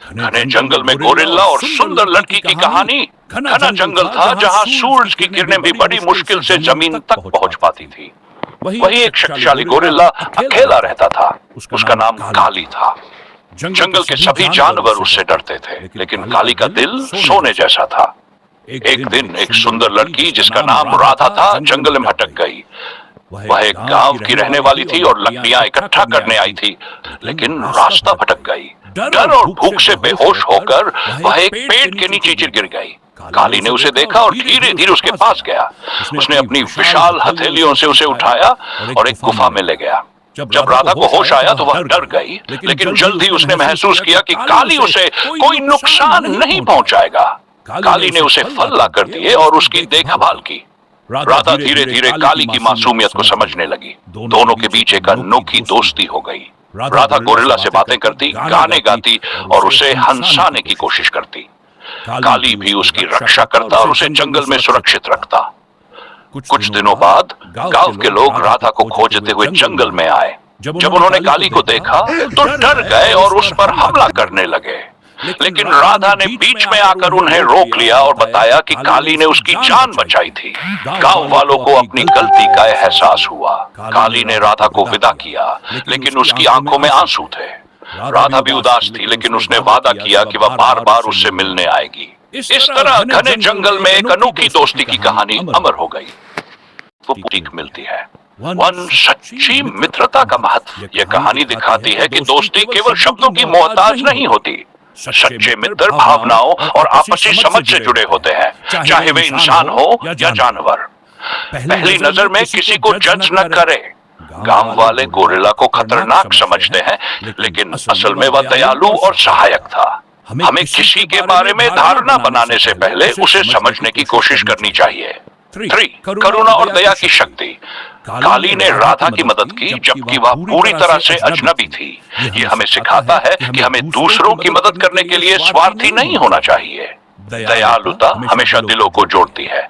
घने जंगल में गोरिल्ला और सुंदर लड़की की कहानी। घना जंगल था जहां सूरज की किरणें भी बड़ी मुश्किल से जमीन तक पहुंच पाती थी। वही एक शक्तिशाली गोरिल्ला अकेला रहता था। उसका नाम काली था। जंगल के सभी जानवर उससे डरते थे, लेकिन काली का दिल सोने जैसा था। एक दिन एक सुंदर लड़की जिसका नाम राधा था जंगल में भटक गई। वह एक गांव की रहने वाली थी और लकड़ियां इकट्ठा करने आई थी, लेकिन रास्ता भटक गई। डर और भूख से बेहोश होकर वह एक पेड़ के नीचे गिर गई। काली ने उसे देखा और धीरे धीरे उसके पास गया। उसने अपनी विशाल हथेलियों से उसे उठाया और एक गुफा में ले गया। जब राधा को होश आया तो वह डर गई, लेकिन जल्द ही उसने महसूस किया कि काली उसे कोई नुकसान नहीं पहुंचाएगा। काली ने उसे फल लाकर दिए और उसकी देखभाल की। राधा धीरे धीरे काली की मासूमियत को समझने लगी। दोनों के बीच एक अनोखी दोस्ती हो गई। राधा गोरिल्ला से बातें करती, गाने गाती और उसे हंसाने की कोशिश करती। काली भी उसकी रक्षा करता और उसे जंगल में सुरक्षित रखता। कुछ दिनों बाद गांव के लोग राधा को खोजते हुए जंगल में आए। जब उन्होंने काली को देखा तो डर गए और उस पर हमला करने लगे, लेकिन राधा ने बीच में आकर उन्हें रोक लिया और बताया कि काली ने उसकी जान बचाई थी। गांव वालों को अपनी गलती का एहसास हुआ। काली ने राधा को विदा किया, लेकिन उसकी आंखों में आंसू थे। राधा भी उदास थी, लेकिन उसने वादा किया कि वह बार बार उससे मिलने आएगी। इस तरह घने जंगल में एक अनोखी दोस्ती की कहानी अमर हो गई। वो सीख मिलती है, वन सच्ची मित्रता का महत्व। यह कहानी दिखाती है कि दोस्ती केवल शब्दों की मोहताज नहीं होती। सच्चे मित्र भावनाओं और आपसी समझ से जुड़े होते हैं, चाहे वे इंसान हो या जानवर। पहली नजर में किसी को जज न करे। गांव वाले गोरिल्ला को खतरनाक समझते हैं, लेकिन असल में वह दयालु और सहायक था। हमें किसी के बारे में धारणा बनाने से पहले उसे समझने की कोशिश करनी चाहिए। 3. करुणा और दया की शक्ति। काली ने राधा की मदद की जबकि वह पूरी तरह से अजनबी थी। यह हमें सिखाता है कि हमें दूसरों की मदद करने के लिए स्वार्थी नहीं होना चाहिए। दयालुता हमेशा दिलों को जोड़ती है।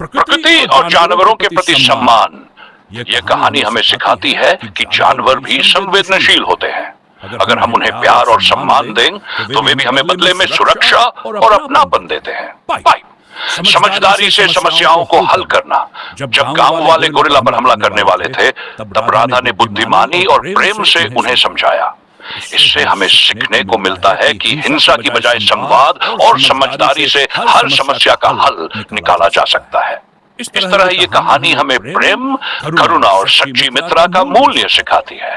प्रकृति और जानवरों के प्रति सम्मान। यह कहानी हमें सिखाती है कि जानवर भी संवेदनशील होते हैं। अगर हम उन्हें प्यार और सम्मान दें तो वे भी हमें बदले में सुरक्षा और अपनापन देते हैं। समझदारी से समस्याओं को हल करना। जब गांव वाले गोरिल्ला पर हमला करने वाले थे, तब राधा ने बुद्धिमानी और प्रेम से उन्हें समझाया। इससे हमें सीखने को मिलता है कि हिंसा की बजाय संवाद और समझदारी से हर समस्या का हल निकाला जा सकता है। इस तरह ये कहानी हमें प्रेम, करुणा और सच्ची मित्रता का मूल्य सिखाती है।